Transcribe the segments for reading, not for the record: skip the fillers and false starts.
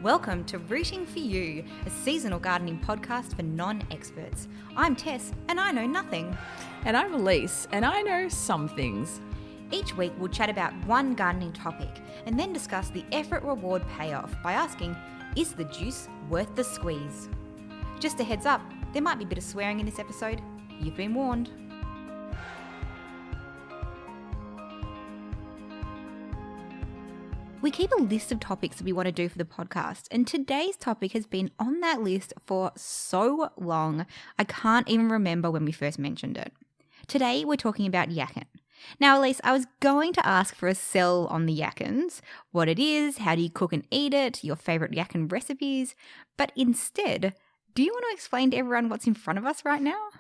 Welcome to Rooting for You, a seasonal gardening podcast for non-experts. I'm Tess, and I know nothing. And I'm Alyce, and I know some things. Each week we'll chat about one gardening topic and then discuss the effort-reward payoff by asking, is the juice worth the squeeze? Just a heads up, there might be a bit of swearing in this episode. You've been warned. We keep a list of topics that we want to do for the podcast, and today's topic has been on that list for so long, I can't even remember when we first mentioned it. Today, we're talking about Yacon. Now, Alyce, I was going to ask for a sell on the Yacons, what it is, how do you cook and eat it, your favourite Yacon recipes, but instead, do you want to explain to everyone what's in front of us right now?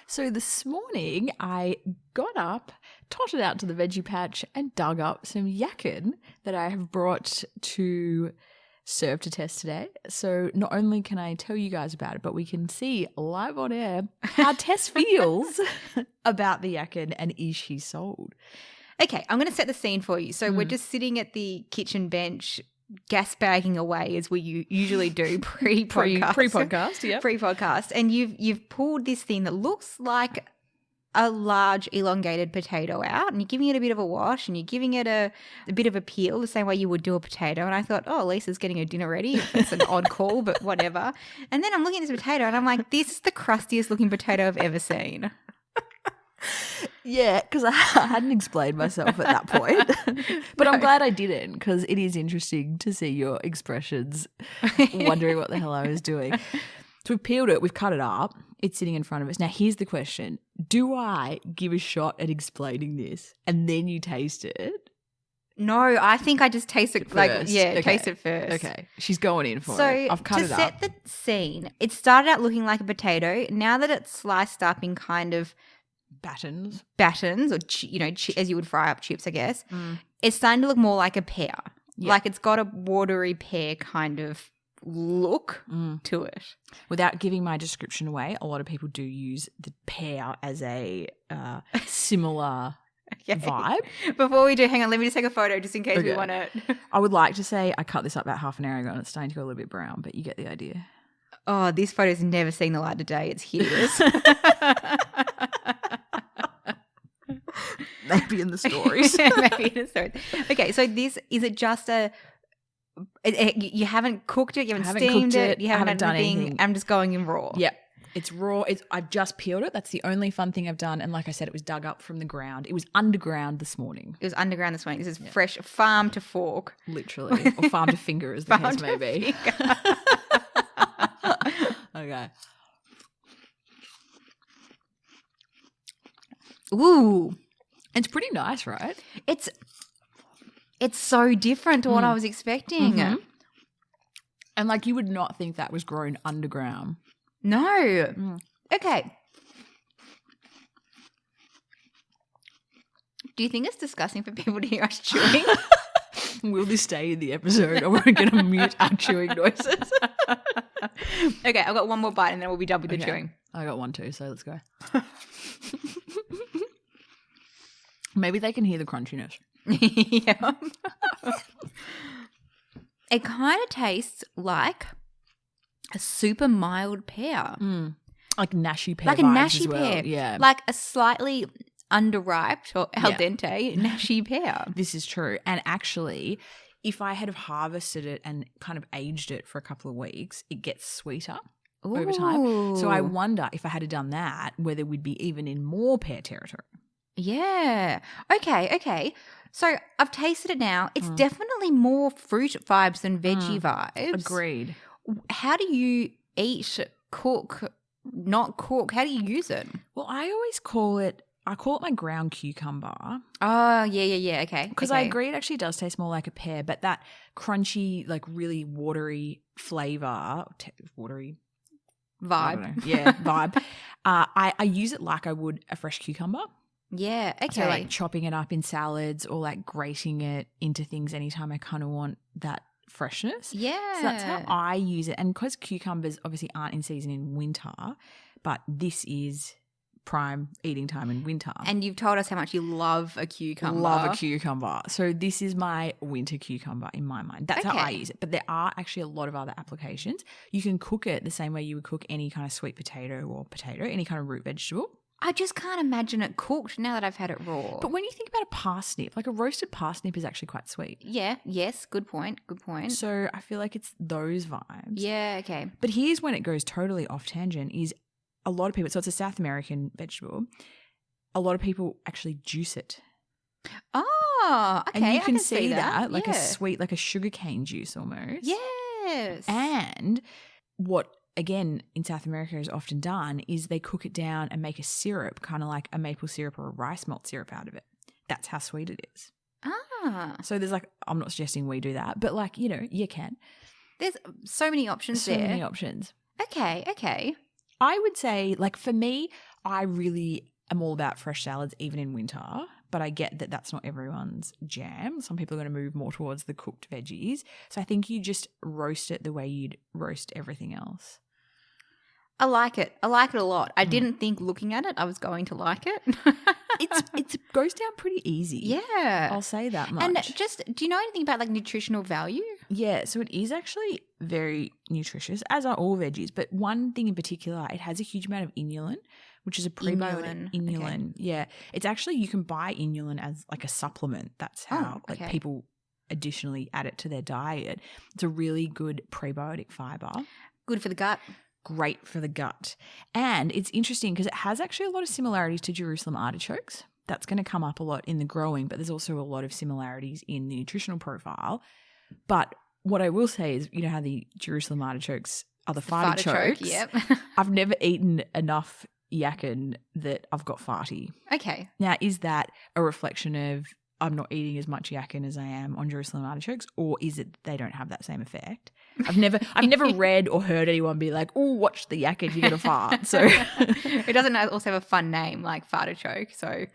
So this morning I got up, totted out to the veggie patch and dug up some Yacon that I have brought to serve to Tess today. So not only can I tell you guys about it, but we can see live on air how Tess feels about the Yacon and is she sold? Okay, I'm going to set the scene for you. So we're just sitting at the kitchen bench gas bagging away as we usually do pre-podcast. Pre-podcast, yeah. Pre-podcast. And you've pulled this thing that looks like a large elongated potato out and you're giving it a bit of a wash and you're giving it a bit of a peel the same way you would do a potato. And I thought, oh, Lisa's getting her dinner ready. It's an odd call, but whatever. And then I'm looking at this potato and I'm like, this is the crustiest looking potato I've ever seen. Yeah, because I hadn't explained myself at that point. But I'm glad I didn't because it is interesting to see your expressions wondering what the hell I was doing. So we've peeled it, we've cut it up, it's sitting in front of us. Now here's the question. Do I give a shot at explaining this and then you taste it? No, I think I just taste it taste it first. Okay, she's going in for it. I've cut it up. To set the scene, it started out looking like a potato. Now that it's sliced up in kind of battens or as you would fry up chips, I guess. It's starting to look more like a pear. Yep. Like it's got a watery pear kind of look to it. Without giving my description away, a lot of people do use the pear as a similar vibe. Before we do, hang on, let me just take a photo just in case we want to. I would like to say I cut this up about half an hour ago and it's starting to go a little bit brown, but you get the idea. Oh, this photo's never seen the light of day. It's hideous. Maybe in the stories. Maybe in the stories. Okay, so is it just you haven't cooked it, you haven't steamed it, you haven't done anything. I'm just going in raw. Yep. It's raw. I've just peeled it. That's the only fun thing I've done. And like I said, it was dug up from the ground. It was underground this morning. It was underground this morning. This is fresh farm to fork. Literally. Or farm to finger as the case may be. Okay. Ooh. It's pretty nice, right? It's so different to what I was expecting. Mm-hmm. And like you would not think that was grown underground. No. Okay. Do you think it's disgusting for people to hear us chewing? Will this stay in the episode or we're going to mute our chewing noises? Okay, I've got one more bite and then we'll be done with the chewing. I got one too, so let's go. Maybe they can hear the crunchiness. Yeah. It kind of tastes like a super mild pear. Like nashy pear. Like a nashy pear. Yeah. Like a slightly underripe or al dente nashy pear. This is true. And actually, if I had harvested it and kind of aged it for a couple of weeks, it gets sweeter over time. So I wonder if I had done that, whether we'd be even in more pear territory. Yeah. Okay. So I've tasted it now. It's definitely more fruit vibes than veggie vibes. Agreed. How do you eat, cook, not cook? How do you use it? Well, I call it my ground cucumber. Oh, yeah. Okay. Because I agree it actually does taste more like a pear, but that crunchy, like really watery flavour, watery vibe. Yeah, vibe. I use it like I would a fresh cucumber. Yeah, okay. So like chopping it up in salads or like grating it into things anytime I kind of want that freshness. Yeah. So that's how I use it. And because cucumbers obviously aren't in season in winter, but this is prime eating time in winter. And you've told us how much you love a cucumber. Love a cucumber. So this is my winter cucumber in my mind. That's how I Okay. use it. But there are actually a lot of other applications. You can cook it the same way you would cook any kind of sweet potato or potato, any kind of root vegetable. I just can't imagine it cooked now that I've had it raw. But when you think about a parsnip, like a roasted parsnip is actually quite sweet. yeah, yes, good point. So I feel like it's those vibes. Yeah, okay. But here's when it goes totally off tangent is a lot of people, so it's a South American vegetable, a lot of people actually juice it. Oh, okay. And you can see see that, like yeah. a sweet, like a sugarcane juice almost. Yes. And what, again, in South America is often done is they cook it down and make a syrup, kind of like a maple syrup or a rice malt syrup out of it. That's how sweet it is. Ah. So there's like, I'm not suggesting we do that, but like, you can. There's so many options there. So many options. Okay. I would say, like, for me, I really am all about fresh salads even in winter, but I get that that's not everyone's jam. Some people are going to move more towards the cooked veggies. So I think you just roast it the way you'd roast everything else. I like it. I like it a lot. I didn't think looking at it I was going to like it. It goes down pretty easy. Yeah. I'll say that much. And just, do you know anything about like nutritional value? Yeah, so it is actually very nutritious, as are all veggies. But one thing in particular, it has a huge amount of inulin, which is a prebiotic. Inulin. Okay. Yeah. It's actually, you can buy inulin as like a supplement. That's how okay. people additionally add it to their diet. It's a really good prebiotic fiber. Good for the gut. Great for the gut. And it's interesting because it has actually a lot of similarities to Jerusalem artichokes. That's going to come up a lot in the growing, but there's also a lot of similarities in the nutritional profile. But what I will say is, you know how the Jerusalem artichokes are the fartichokes? Yep. I've never eaten enough Yacon that I've got farty. Okay. Now, is that a reflection of I'm not eating as much Yacon as I am on Jerusalem artichokes, or is it they don't have that same effect? I've never read or heard anyone be like, "Oh, watch the Yacon, you're gonna fart." So it doesn't also have a fun name like fartichoke. So,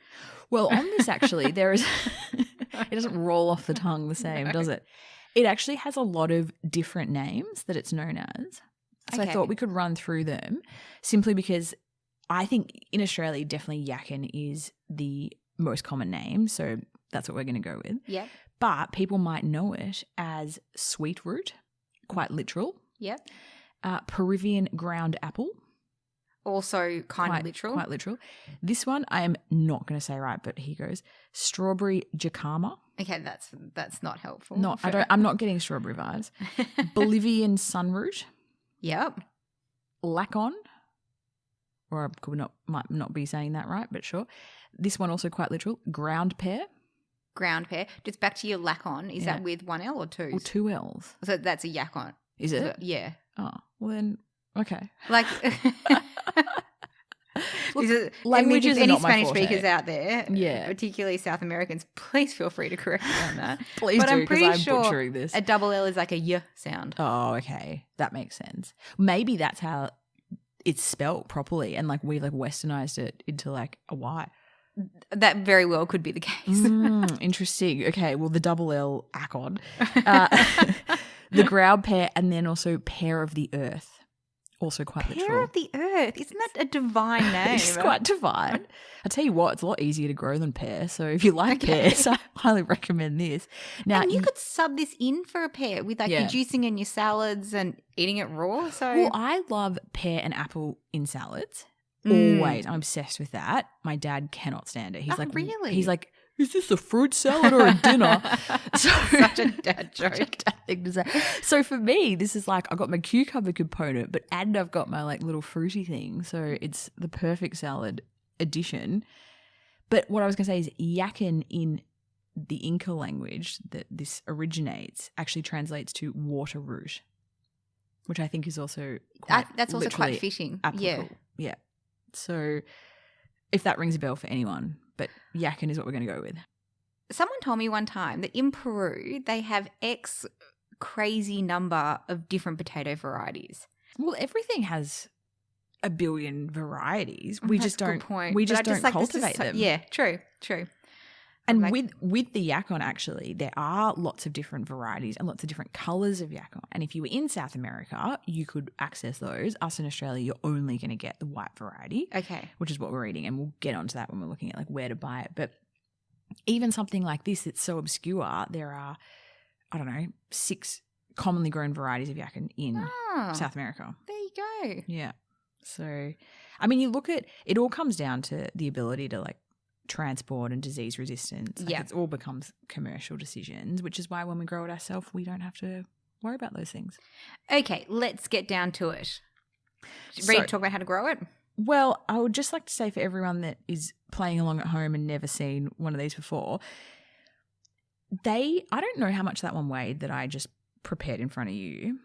well, on this actually, there is. It doesn't roll off the tongue the same, does it? It actually has a lot of different names that it's known as. So Okay. I thought we could run through them simply because I think in Australia, definitely Yacon is the most common name. So that's what we're going to go with. Yep. But people might know it as sweet root, quite literal. Yep. Peruvian ground apple. Also kind Quite of literal. Quite literal. This one I am not going to say right, but here goes. Strawberry jacama. Okay, that's not helpful. I'm not getting strawberry vibes. Bolivian sunroot. Yep. Lacon. Or I might not be saying that right, but sure. This one also quite literal. Ground pear. Ground pear. Just back to your Yacon. Is Yeah. that with one L or two? Or 2 L's. So that's a Yacon. Is it? Yeah. Oh, well then, okay. Like, languages if are any not my Spanish forte. speakers out there, Yeah. particularly South Americans, please feel free to correct me on that. Please But do, I'm because pretty I'm sure butchering this. a double L is like a Y sound. Oh, okay. That makes sense. Maybe that's how it's spelt properly, and like we like westernized it into like a Y. That very well could be the case. Interesting. Okay, well the double L Yacon, the ground pear, and then also pear of the earth. Also quite Pear literal. of the earth. Isn't that a divine name? It's quite divine. I tell you what, it's a lot easier to grow than pear. So if you like pears, I highly recommend this. Now and you could sub this in for a pear with like your juicing and your salads and eating it raw. So well, I love pear and apple in salads. Always. I'm obsessed with that. My dad cannot stand it. He's like, really? He's like, is this a fruit salad or a dinner? So, such a dad joke. such a dad thing to say. So for me, this is like, I've got my cucumber component, and I've got my like little fruity thing. So it's the perfect salad addition. But what I was going to say is Yacon in the Inca language that this originates actually translates to water root, which I think is also quite That's also quite literally fitting. applicable. Yeah. So if that rings a bell for anyone, but Yacon is what we're going to go with. Someone told me one time that in Peru they have X crazy number of different potato varieties. Well, everything has a billion varieties. We That's just a good don't. point. We But just I don't like, this is cultivate them. Yeah, true. And Like- with the Yacon, actually, there are lots of different varieties and lots of different colours of Yacon. And if you were in South America, you could access those. Us in Australia, you're only going to get the white variety, Okay. which is what we're eating. And we'll get onto that when we're looking at like where to buy it. But even something like this that's so obscure, there are, I don't know, 6 commonly grown varieties of Yacon in Oh, South America. there you go. Yeah. So, I mean, you look at it, all comes down to the ability to like transport and disease resistance. Like Yeah. It's all becomes commercial decisions, which is why when we grow it ourselves, we don't have to worry about those things. Okay, let's get down to it. Ready to talk about how to grow it? Well, I would just like to say for everyone that is playing along at home and never seen one of these before, I don't know how much that one weighed that I just prepared in front of you.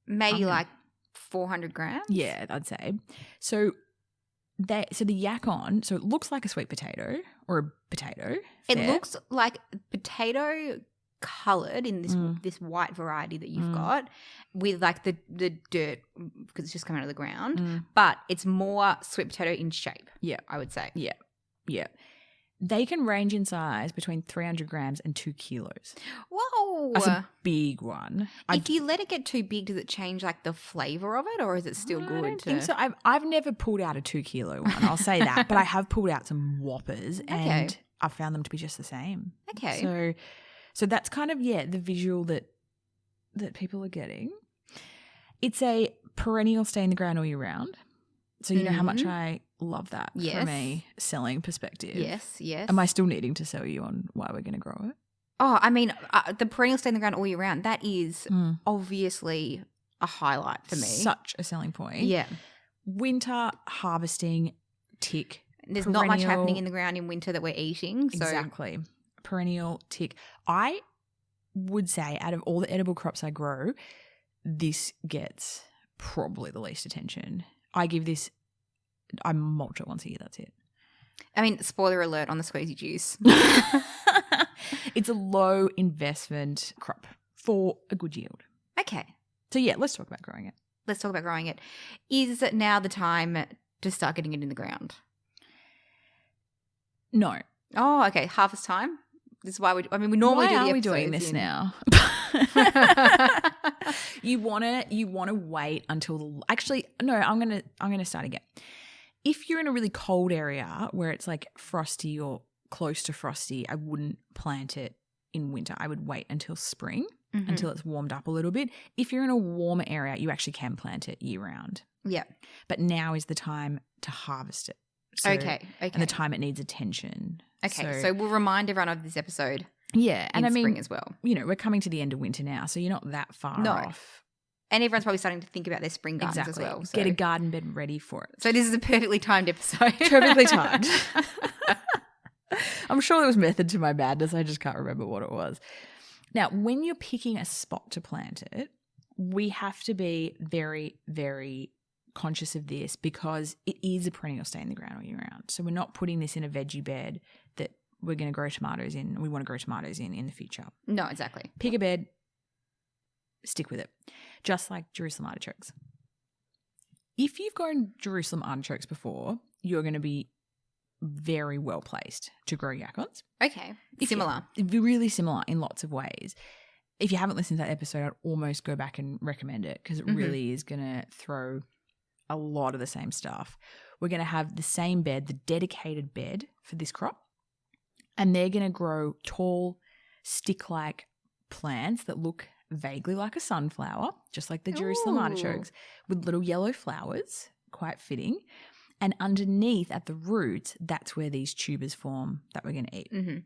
Maybe like 400 grams? Yeah, I'd say. So the Yacon, so it looks like a sweet potato or a potato. It fair. looks like potato coloured in this white variety that you've got with like the dirt because it's just coming out of the ground, but it's more sweet potato in shape. Yeah. I would say. Yeah. Yeah. They can range in size between 300 grams and 2 kilos. Whoa. That's a big one. If you let it get too big, does it change like the flavour of it or is it still good? I don't think so. I've never pulled out a 2 kilo one, I'll say that, but I have pulled out some whoppers and I've found them to be just the same. Okay. So that's kind of, the visual that people are getting. It's a perennial stay in the ground all year round. So you know how much I love that from a selling perspective. Yes, yes. Am I still needing to sell you on why we're going to grow it? Oh, I mean, the perennial stay in the ground all year round, that is obviously a highlight for me. Such a selling point. Yeah. Winter harvesting, tick. There's not much happening in the ground in winter that we're eating. So. Exactly. Perennial, tick. I would say out of all the edible crops I grow, this gets probably the least attention. I mulch it once a year, that's it. I mean, spoiler alert on the squeezy juice. It's a low investment crop for a good yield. Okay. So yeah, let's talk about growing it. Let's talk about growing it. Is it now the time to start getting it in the ground? No. Oh, okay. Harvest time? This is why we normally why do the are we episodes doing this now? You wanna wait until actually no, I'm gonna start again. If you're in a really cold area where it's like frosty or close to frosty, I wouldn't plant it in winter. I would wait until spring, until it's warmed up a little bit. If you're in a warmer area, you actually can plant it year round. Yeah. But now is the time to harvest it. So, Okay. And the time it needs attention. Okay. So we'll remind everyone of this episode. Yeah. And in I mean, spring as well. You know, we're coming to the end of winter now, so you're not that far off. And everyone's probably starting to think about their spring gardens as well. So. Get a garden bed ready for it. So this is a perfectly timed episode. Perfectly timed. I'm sure there was method to my madness. I just can't remember what it was. Now, when you're picking a spot to plant it, we have to be very, very conscious of this because it is a perennial stay in the ground all year round. So we're not putting this in a veggie bed that we're going to grow tomatoes in. We want to grow tomatoes in the future. No, exactly. Pick a bed, stick with it. Just like Jerusalem artichokes. If you've grown Jerusalem artichokes before, you're going to be very well placed to grow Yacons. Okay. Similar. Really similar in lots of ways. If you haven't listened to that episode, I'd almost go back and recommend it because it really is going to throw a lot of the same stuff. We're going to have the same bed, the dedicated bed for this crop, and they're going to grow tall, stick-like plants that look vaguely like a sunflower, just like the Jerusalem artichokes, with little yellow flowers, quite fitting. And underneath at the roots, that's where these tubers form that we're going to eat.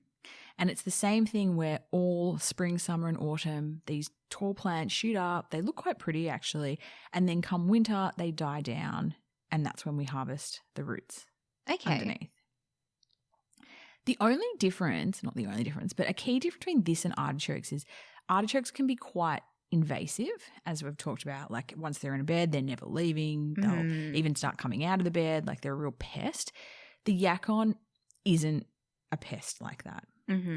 And it's the same thing where all spring, summer and autumn, these tall plants shoot up. They look quite pretty actually. And then come winter, they die down. And that's when we harvest the roots underneath. The only difference, not the only difference, but a key difference between this and artichokes is artichokes can be quite invasive, as we've talked about. Like once they're in a bed, they're never leaving. They'll even start coming out of the bed. Like they're a real pest. The Yacon isn't a pest like that.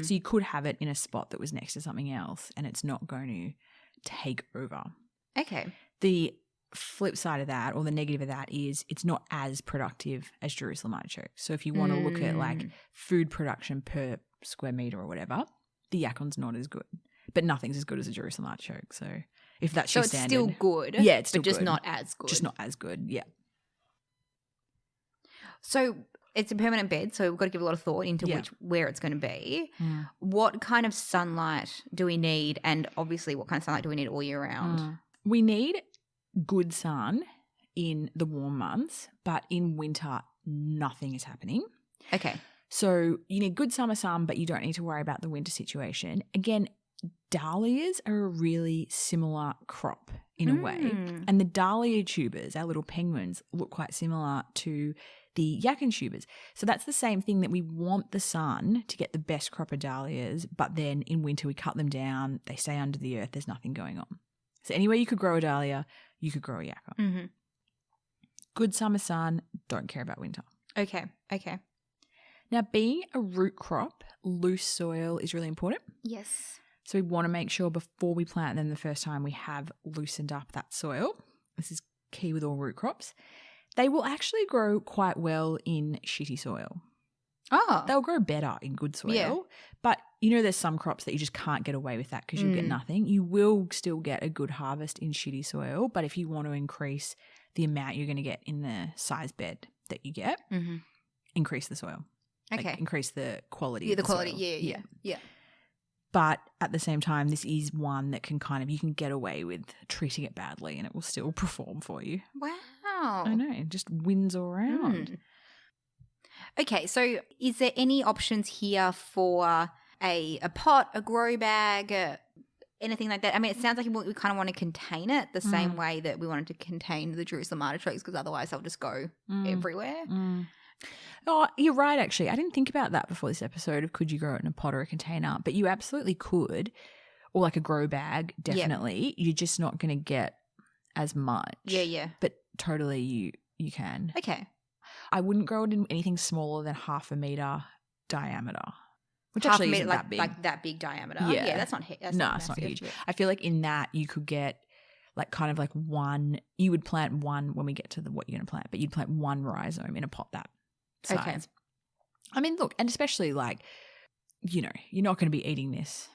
So you could have it in a spot that was next to something else and it's not going to take over. Okay. The flip side of that, or the negative of that, is it's not as productive as Jerusalem artichoke. So if you want to look at like food production per square meter or whatever, the Yacon's not as good. But nothing's as good as a Jerusalem artichoke. So if that's So your it's standard. still good. Yeah, it's still but just good. not as good. Just not as good, yeah. So it's a permanent bed, so we've got to give a lot of thought into where it's going to be. What kind of sunlight do we need? And obviously, what kind of sunlight do we need all year round? We need good sun in the warm months, but in winter, nothing is happening. Okay. So you need good summer sun, but you don't need to worry about the winter situation. Again, dahlias are a really similar crop in a way. And the dahlia tubers, our little penguins, look quite similar to the Yacon tubers. So that's the same thing, that we want the sun to get the best crop of dahlias, but then in winter we cut them down, they stay under the earth, there's nothing going on. So anywhere you could grow a dahlia, you could grow a Yacon. Good summer sun, don't care about winter. Okay. Now, being a root crop, loose soil is really important. Yes. So we want to make sure before we plant them the first time we have loosened up that soil. This is key with all root crops. They will actually grow quite well in shitty soil. Oh. They'll grow better in good soil. Yeah. But you know there's some crops that you just can't get away with that because you'll get nothing. You will still get a good harvest in shitty soil, but if you want to increase the amount you're going to get in the size bed that you get, increase the soil. Okay. Like increase the quality of the soil. Yeah. But at the same time, this is one that can you can get away with treating it badly and it will still perform for you. Wow. I know, it just wins all around. Okay, so is there any options here for a pot, a grow bag, anything like that? I mean, it sounds like we kind of want to contain it the same way that we wanted to contain the Jerusalem artichokes, because otherwise they'll just go everywhere. Oh, you're right, actually. I didn't think about that before this episode of could you grow it in a pot or a container, but you absolutely could, or like a grow bag, definitely. Yep. You're just not going to get as much. Yeah. But totally you can. Okay. I wouldn't grow it in anything smaller than 1/2 meter diameter, which half actually a meter, isn't that big. Like that big diameter. Yeah, that's not it's not huge. I feel like in that you could get like kind of like one. You would plant one when we get to what you're going to plant, but you'd plant one rhizome in a pot that size. Okay. I mean, look, and especially like, you know, you're not going to be eating this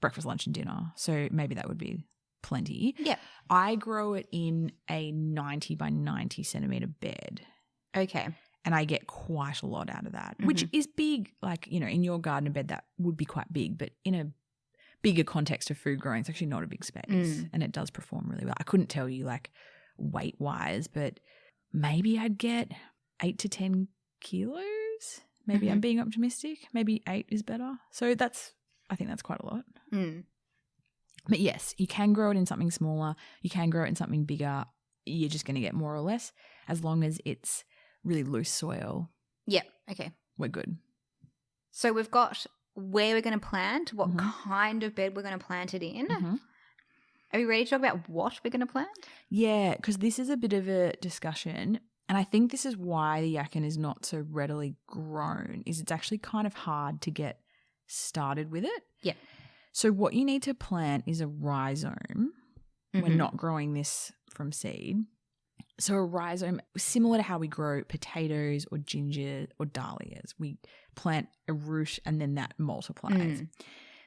breakfast, lunch, and dinner, so maybe that would be plenty. Yeah. I grow it in a 90 by 90 centimeter bed. Okay. And I get quite a lot out of that, which is big. Like, you know, in your garden bed, that would be quite big, but in a bigger context of food growing, it's actually not a big space and it does perform really well. I couldn't tell you like weight wise, but maybe I'd get 8 to 10 kilos. Maybe I'm being optimistic. Maybe 8 is better. So I think that's quite a lot. But yes, you can grow it in something smaller. You can grow it in something bigger. You're just going to get more or less as long as it's really loose soil. Yeah. Okay. We're good. So we've got where we're going to plant, what kind of bed we're going to plant it in. Are we ready to talk about what we're going to plant? Yeah, because this is a bit of a discussion, and I think this is why the Yacon is not so readily grown, is it's actually kind of hard to get started with it. Yeah. So what you need to plant is a rhizome. We're not growing this from seed. So a rhizome, similar to how we grow potatoes or ginger or dahlias, we plant a root and then that multiplies.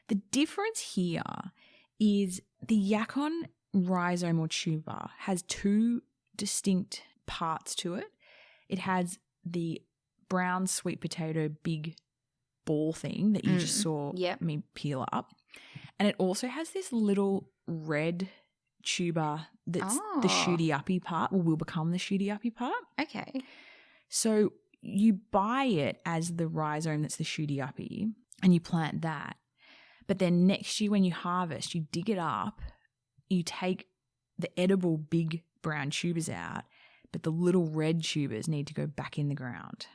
The difference here is the Yacon rhizome or tuber has 2 distinct parts to it. It has the brown sweet potato big ball thing that you just saw me peel up. And it also has this little red tuber that's the shooty uppy part, or will become the shooty uppy part. Okay. So you buy it as the rhizome that's the shooty uppy and you plant that. But then next year when you harvest, you dig it up, you take the edible big brown tubers out, but the little red tubers need to go back in the ground.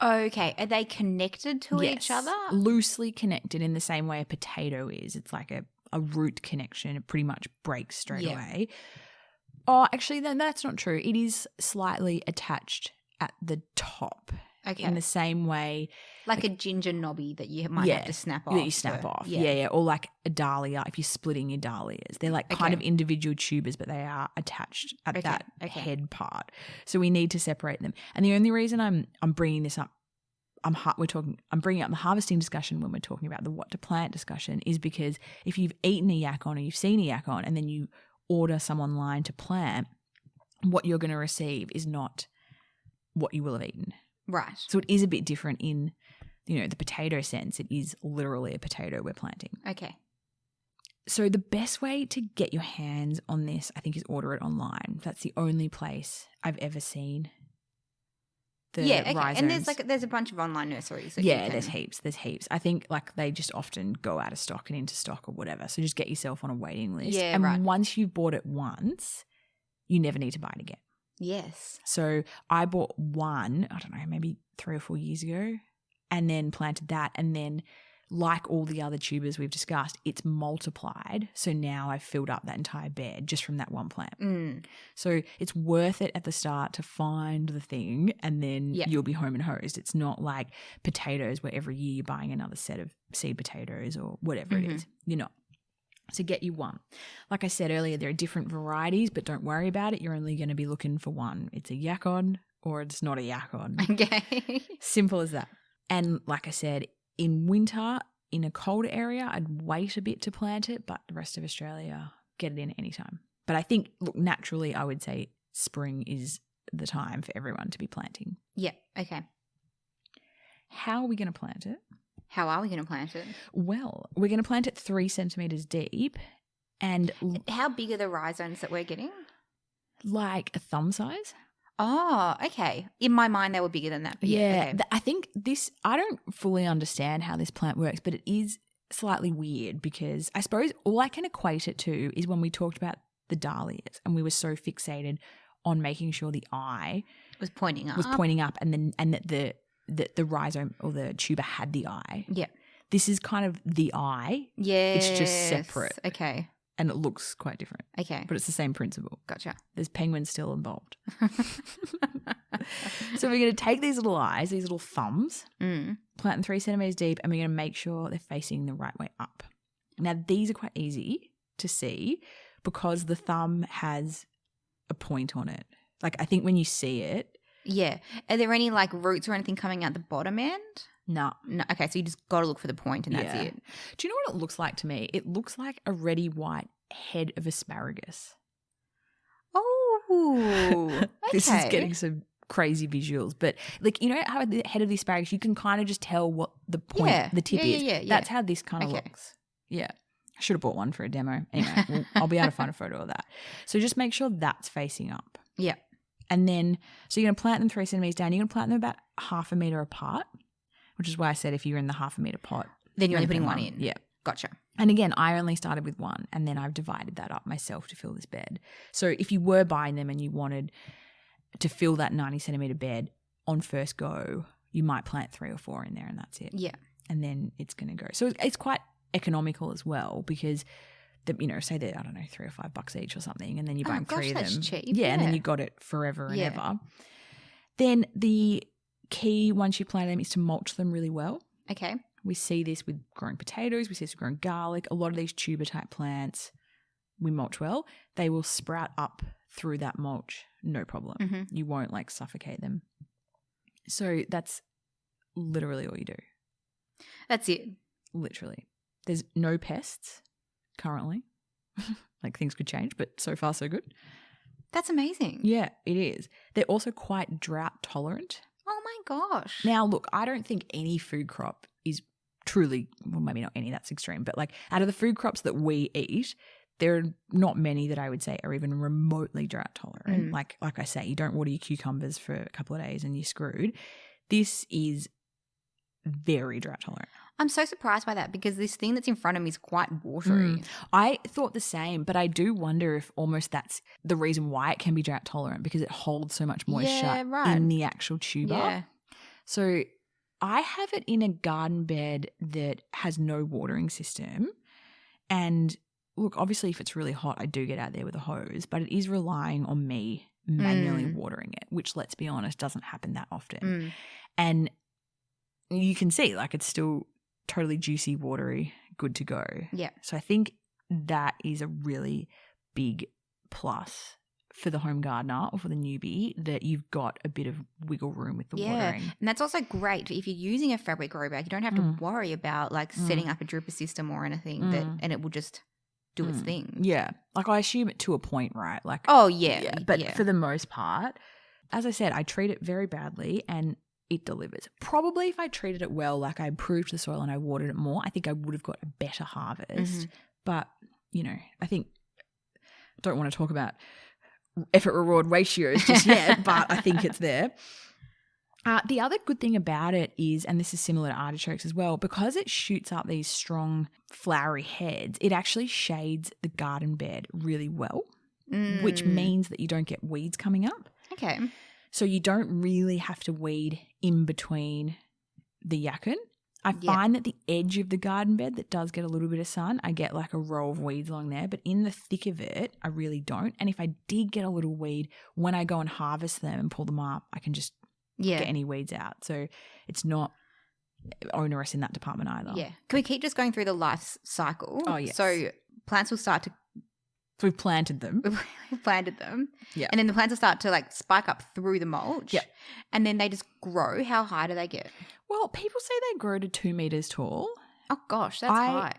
Okay. Are they connected to each other? Loosely connected in the same way a potato is. It's like a root connection. It pretty much breaks straight away. Oh, actually, then that's not true. It is slightly attached at the top. Okay. In the same way. Like a ginger knobby that you might have to snap off. That you snap off. Yeah. Or like a dahlia, if you're splitting your dahlias. They're like kind of individual tubers, but they are attached at that head part. So we need to separate them. And the only reason I'm bringing this up, I'm bringing up the harvesting discussion when we're talking about the what to plant discussion is because if you've eaten a Yacon or you've seen a Yacon and then you order some online to plant, what you're going to receive is not what you will have eaten. Right. So it is a bit different in, the potato sense. It is literally a potato we're planting. Okay. So the best way to get your hands on this, I think, is order it online. That's the only place I've ever seen the rhizomes. And there's a bunch of online nurseries. There's heaps. I think they just often go out of stock and into stock or whatever. So just get yourself on a waiting list. Yeah, and right. once you've bought it once, you never need to buy it again. Yes. So I bought one, I don't know, maybe 3 or 4 years ago, and then planted that, and then like all the other tubers we've discussed, it's multiplied. So now I've filled up that entire bed just from that one plant. Mm. So it's worth it at the start to find the thing and then you'll be home and hosed. It's not like potatoes where every year you're buying another set of seed potatoes or whatever it is. You're not. So get you one. Like I said earlier, there are different varieties, but don't worry about it. You're only going to be looking for one. It's a Yacon or it's not a Yacon. Okay. Simple as that. And like I said, in winter, in a cold area, I'd wait a bit to plant it, but the rest of Australia, get it in anytime. But I think, naturally, I would say spring is the time for everyone to be planting. Yeah, okay. How are we going to plant it? How are we going to plant it? Well, we're going to plant it 3 centimetres deep and how big are the rhizomes that we're getting? Like a thumb size. Oh, okay. In my mind, they were bigger than that. But okay. I think I don't fully understand how this plant works, but it is slightly weird because I suppose all I can equate it to is when we talked about the dahlias and we were so fixated on making sure the eye was pointing up and that the rhizome or the tuber had the eye. Yeah. This is kind of the eye. Yeah. It's just separate. Okay. And it looks quite different. Okay. But it's the same principle. Gotcha. There's penguins still involved. So we're going to take these little eyes, these little thumbs, plant them 3 centimetres deep, and we're going to make sure they're facing the right way up. Now, these are quite easy to see because the thumb has a point on it. I think when you see it. Yeah. Are there any roots or anything coming out the bottom end? No. Okay, so you just got to look for the point and that's it. Do you know what it looks like to me? It looks like a reddy white head of asparagus. Oh, okay. This is getting some crazy visuals, but how at the head of the asparagus you can kind of just tell what the point, the tip is. Yeah. That's how this kind of looks. Yeah. I should have bought one for a demo. Anyway, I'll be able to find a photo of that. So just make sure that's facing up. Yeah. And then, so you're going to plant them 3 centimetres down. You're going to plant them about 1/2 metre apart, which is why I said if you're in the 1/2 metre pot. Then you're only putting one in. Yeah. Gotcha. And again, I only started with one and then I've divided that up myself to fill this bed. So if you were buying them and you wanted to fill that 90 centimetre bed on first go, you might plant 3 or 4 in there and that's it. Yeah. And then it's going to go. So it's quite economical as well because, say they're, I don't know, $3 or $5 each or something and then you're buying 3 of them. That's cheap. Yeah, and then you got it forever and ever. Then the key once you plant them is to mulch them really well. Okay. We see this with growing potatoes. We see this with growing garlic. A lot of these tuber type plants, we mulch well. They will sprout up through that mulch, no problem. Mm-hmm. You won't suffocate them. So that's literally all you do. That's it. Literally. There's no pests currently. Things could change, but so far so good. That's amazing. Yeah, it is. They're also quite drought tolerant. Oh my gosh. Now, look, I don't think any food crop is truly, well, maybe not any, that's extreme, but out of the food crops that we eat, there are not many that I would say are even remotely drought tolerant. Like I say, you don't water your cucumbers for a couple of days and you're screwed. This is very drought tolerant. I'm so surprised by that because this thing that's in front of me is quite watery. I thought the same, but I do wonder if almost that's the reason why it can be drought tolerant because it holds so much moisture in the actual tuber. Yeah. So I have it in a garden bed that has no watering system. And look, obviously if it's really hot, I do get out there with a hose, but it is relying on me manually watering it, which, let's be honest, doesn't happen that often. And you can see it's still totally juicy, watery, good to go. Yeah. So I think that is a really big plus for the home gardener or for the newbie that you've got a bit of wiggle room with the watering. And that's also great if you're using a fabric grow bag. You don't have to worry about like setting up a dripper system or anything and it will just do its thing. Yeah. Like I assume it to a point, right? Like but for the most part, as I said, I treat it very badly and it delivers. Probably if I treated it well, like I improved the soil and I watered it more, I think I would have got a better harvest. But, I think I don't want to talk about effort reward ratios just yet, but I think it's there. The other good thing about it is, and this is similar to artichokes as well, because it shoots up these strong flowery heads, it actually shades the garden bed really well, which means that you don't get weeds coming up. Okay. So you don't really have to weed in between the Yacon. I find that the edge of the garden bed that does get a little bit of sun, I get like a row of weeds along there, but in the thick of it, I really don't. And if I did get a little weed, when I go and harvest them and pull them up, I can just get any weeds out. So it's not onerous in that department either. Yeah. Can we keep just going through the life cycle? Oh, yes. So plants will start to So we've planted them. We've planted them. Yeah. And then the plants will start to like spike up through the mulch. Yeah. And then they just grow. How high do they get? Well, people say they grow to 2 meters tall. Oh gosh, that's high.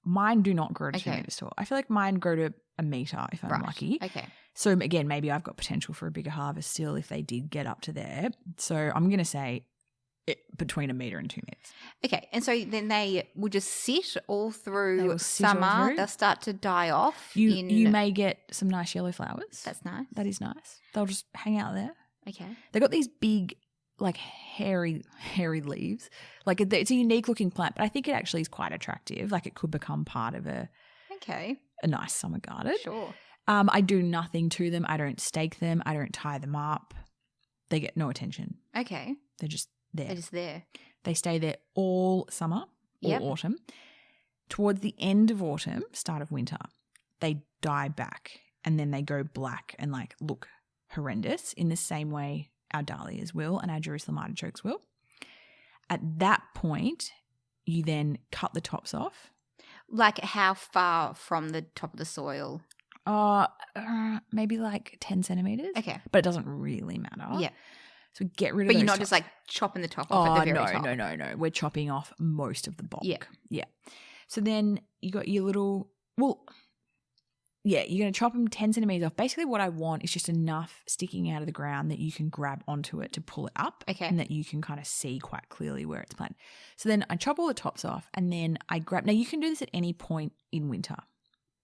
Mine do not grow to 2 meters tall. I feel like mine grow to a meter if I'm lucky. Okay. So again, maybe I've got potential for a bigger harvest still if they did get up to there. So I'm going to say between 1 meter and 2 meters. Okay. And so then they will just sit all through sit all summer. through. They'll start to die off. You may get some nice yellow flowers. That's nice. That is nice. They'll just hang out there. Okay. They've got these big, like hairy leaves. Like it's a unique looking plant, but I think it actually is quite attractive. Like it could become part of a nice summer garden. Sure. I do nothing to them. I don't stake them. I don't tie them up. They get no attention. Okay. They're just there. They're just there. They stay there all summer, all autumn. Towards the end of autumn, start of winter, they die back and then they go black and like look horrendous in the same way our dahlias will and our Jerusalem artichokes will. At that point, you then cut the tops off. Like how far from the top of the soil? Maybe like 10 centimeters. Okay. But it doesn't really matter. Yeah. So get rid of But those you're not tops. just like chopping the top off at the very top. No. We're chopping off most of the bulk. Yeah. So then you got your little, you're going to chop them 10 centimeters off. Basically what I want is just enough sticking out of the ground that you can grab onto it to pull it up. Okay. And that you can kind of see quite clearly where it's planted. So then I chop all the tops off and then I grab, now you can do this at any point in winter.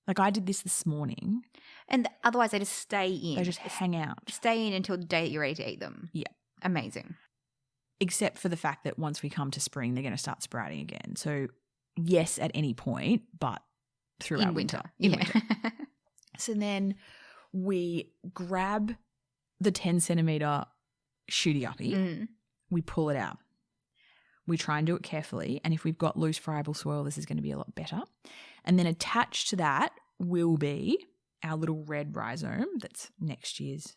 Like I did this morning. And otherwise they just stay in. They just hang out. Stay in until the day that you're ready to eat them. Yeah. Amazing. Except for the fact that once we come to spring, they're going to start sprouting again. So yes, at any point, but throughout winter. In winter. So then we grab the 10 centimeter shooty uppy. We pull it out. We try and do it carefully. And if we've got loose friable soil, this is going to be a lot better. And then attached to that will be our little red rhizome that's next year's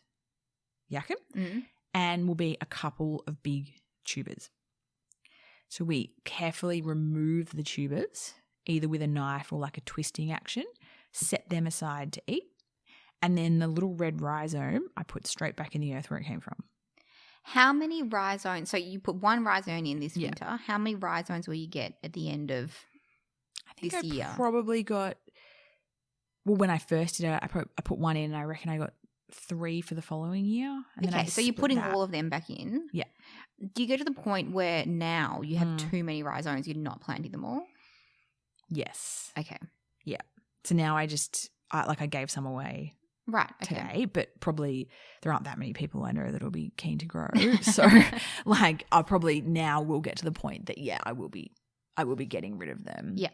Yacon. And will be a couple of big tubers. So we carefully remove the tubers, either with a knife or like a twisting action, set them aside to eat. And then the little red rhizome, I put straight back in the earth where it came from. How many rhizomes? So you put one rhizome in this winter. How many rhizomes will you get at the end of this year? Probably got, well, when I first did it, I put one in and I reckon I got 3 for the following year. And then so you're putting all of them back in? Yeah. Do you get to the point where now you have too many rhizomes, you're not planting them all? Yes. Okay. Yeah. So now I gave some away. Right. Okay. Today, but probably there aren't that many people I know that'll be keen to grow. So like I probably now will get to the point that I will be getting rid of them. Yeah.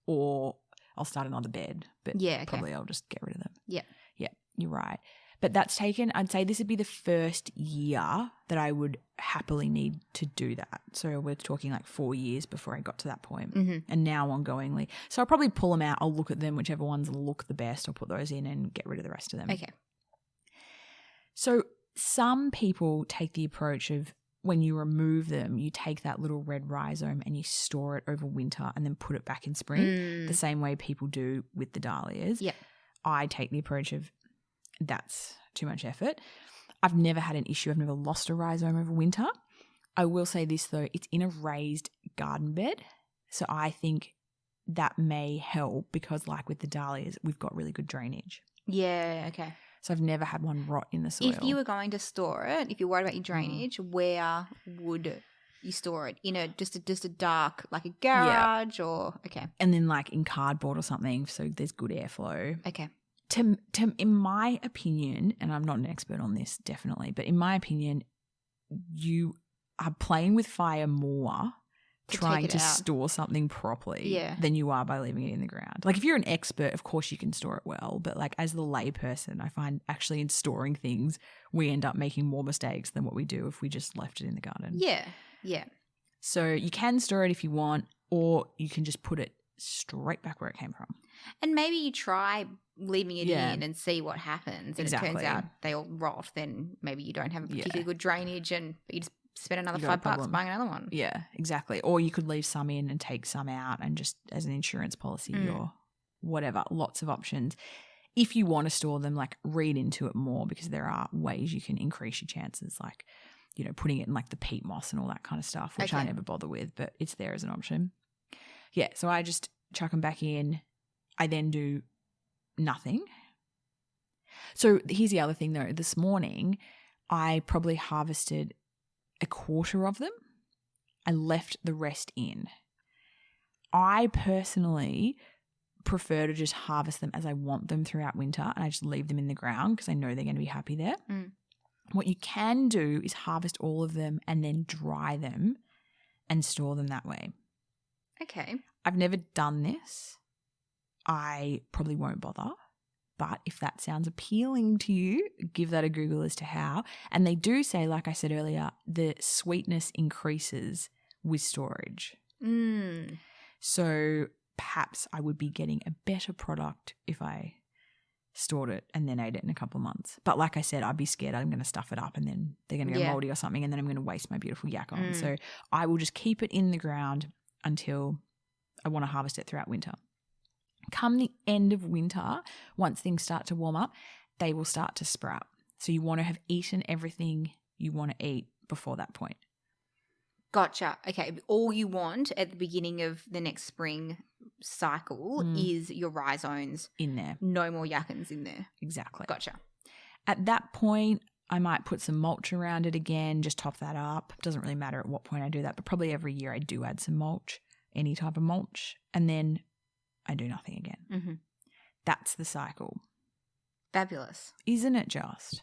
Or I'll start another bed, but probably I'll just get rid of them. Yeah. Yeah, you're right. But that's taken, I'd say this would be the first year that I would happily need to do that. So we're talking like 4 years before I got to that point. And now ongoingly. So I'll probably pull them out. I'll look at them, whichever ones look the best. I'll put those in and get rid of the rest of them. Okay. So some people take the approach of when you remove them, you take that little red rhizome and you store it over winter and then put it back in spring, the same way people do with the dahlias. Yeah. I take the approach of that's too much effort. I've never had an issue. I've never lost a rhizome over winter. I will say this though, it's in a raised garden bed. So I think that may help because like with the dahlias, we've got really good drainage. Yeah, okay. So I've never had one rot in the soil. If you were going to store it, if you're worried about your drainage, where would you store it? In just a dark, like a garage or okay. And then like in cardboard or something, so there's good airflow. Okay. In my opinion, and I'm not an expert on this definitely, but in my opinion, you are playing with fire more trying to store something properly than you are by leaving it in the ground. Like if you're an expert, of course you can store it well, but like as the lay person, I find actually in storing things, we end up making more mistakes than what we do if we just left it in the garden. Yeah, yeah. So you can store it if you want, or you can just put it straight back where it came from. And maybe you try leaving it in and see what happens. And it turns out they all rot, then maybe you don't have a particularly good drainage and you just spend another $5 buying another one. Yeah, exactly. Or you could leave some in and take some out and just as an insurance policy or whatever. Lots of options. If you want to store them, like read into it more because there are ways you can increase your chances, like, you know, putting it in like the peat moss and all that kind of stuff, which I never bother with, but it's there as an option. Yeah, so I just chuck them back in. I then do nothing. So here's the other thing though. This morning, I probably harvested a quarter of them. I left the rest in. I personally prefer to just harvest them as I want them throughout winter and I just leave them in the ground because I know they're going to be happy there. What you can do is harvest all of them and then dry them and store them that way. Okay. I've never done this. I probably won't bother. But if that sounds appealing to you, give that a Google as to how. And they do say, like I said earlier, the sweetness increases with storage. So perhaps I would be getting a better product if I stored it and then ate it in a couple of months. But like I said, I'd be scared I'm going to stuff it up and then they're going to go moldy or something and then I'm going to waste my beautiful Yacon. So I will just keep it in the ground until I want to harvest it throughout winter. Come the end of winter, once things start to warm up, they will start to sprout. So you want to have eaten everything you want to eat before that point. Gotcha. Okay. All you want at the beginning of the next spring cycle is your rhizomes in there. No more Yacons in there. Exactly. Gotcha. At that point, I might put some mulch around it again, just top that up. Doesn't really matter at what point I do that, but probably every year I do add some mulch, any type of mulch, and then I do nothing again. That's the cycle. Fabulous. Isn't it just?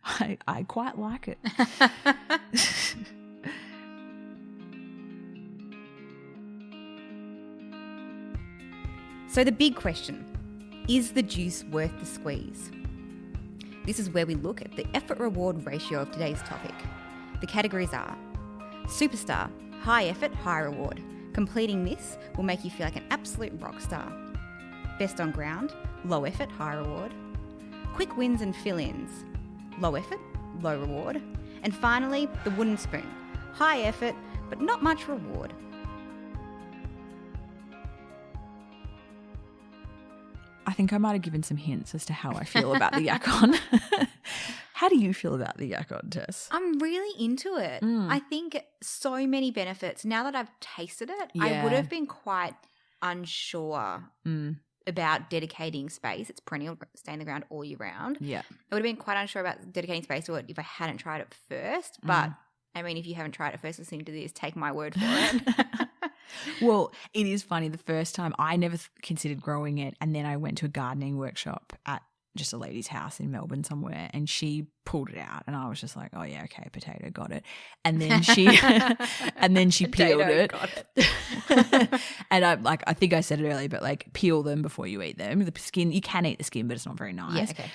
I quite like it. So the big question, is the juice worth the squeeze? This is where we look at the effort-reward ratio of today's topic. The categories are superstar, high effort, high reward. Completing this will make you feel like an absolute rock star. Best on ground, low effort, high reward. Quick wins and fill-ins, low effort, low reward. And finally, the wooden spoon, high effort, but not much reward. I think I might have given some hints as to how I feel about the Yacon. How do you feel about the Yacon, Tess? I'm really into it. I think so many benefits. Now that I've tasted it, I would have been quite unsure about dedicating space. It's perennial, stay in the ground all year round. Yeah. I would have been quite unsure about dedicating space to it if I hadn't tried it first. But, I mean, if you haven't tried it first listening to this, take my word for it. Well, it is funny. The first time I never considered growing it, and then I went to a gardening workshop at just a lady's house in Melbourne somewhere, and she pulled it out, and I was just like, "Oh yeah, okay, potato, got it." And then she, peeled it. Got it. And I think I said it earlier, but like peel them before you eat them. The skin, you can eat the skin, but it's not very nice. Yeah, okay.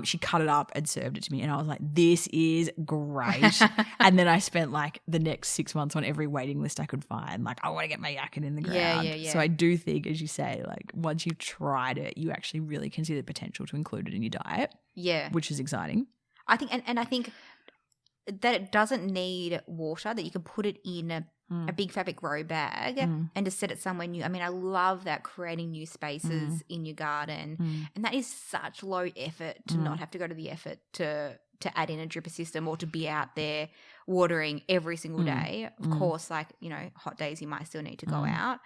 She cut it up and served it to me, and I was like, this is great. And then I spent like the next 6 months on every waiting list I could find. Like, I want to get my Yacon in the ground. Yeah. So I do think, as you say, like once you've tried it, you actually really can see the potential to include it in your diet. Yeah. Which is exciting. I think, and I think that it doesn't need water, that you can put it in a big fabric grow bag and to set it somewhere new. I mean, I love that, creating new spaces in your garden. And that is such low effort to not have to go to the effort to add in a dripper system or to be out there watering every single day. Of course, like, you know, hot days you might still need to go out.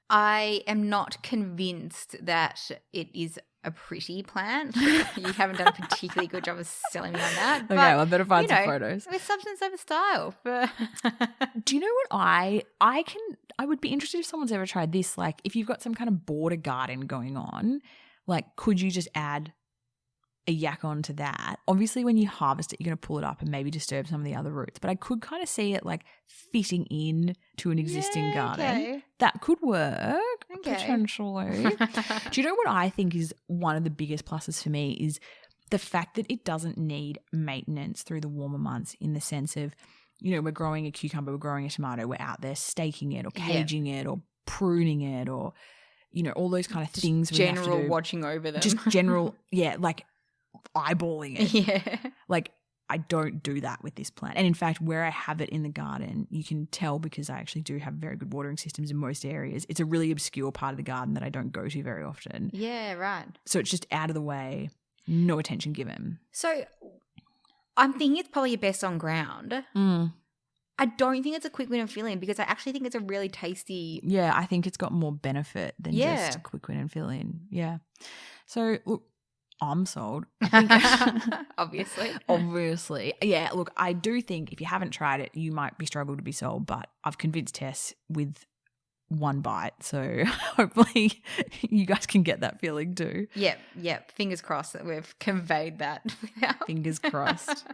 I am not convinced that it is a pretty plant. You haven't done a particularly good job of selling me on that. Okay, well, I better find some photos. With substance over style. Do you know what I would be interested if someone's ever tried this. Like, if you've got some kind of border garden going on, like, could you just add a Yacon to that? Obviously, when you harvest it, you're going to pull it up and maybe disturb some of the other roots. But I could kind of see it like fitting in to an existing garden. Okay. That could work potentially. Do you know what I think is one of the biggest pluses for me is the fact that it doesn't need maintenance through the warmer months, in the sense of, you know, we're growing a cucumber, we're growing a tomato, we're out there staking it or caging it or pruning it, or, you know, all those kind of things. General watching over them. Just general, like eyeballing it. Yeah. Like, I don't do that with this plant. And in fact, where I have it in the garden, you can tell, because I actually do have very good watering systems in most areas. It's a really obscure part of the garden that I don't go to very often. Yeah, right. So it's just out of the way, no attention given. So I'm thinking it's probably best on ground. I don't think it's a quick win and fill in, because I actually think it's a really tasty. Yeah, I think it's got more benefit than just a quick win and fill in. Yeah. So look, I'm sold. I think. Obviously. Yeah, look, I do think if you haven't tried it, you might be struggled to be sold, but I've convinced Tess with one bite. So hopefully you guys can get that feeling too. Yep. Fingers crossed that we've conveyed that. Fingers crossed.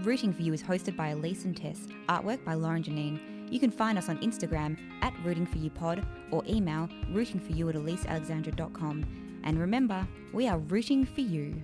Rooting for You is hosted by Alyce and Tess, artwork by Lauren Janine. You can find us on Instagram @rootingforyouPod or email rootingforyou@alycealexandra.com. And remember, we are rooting for you.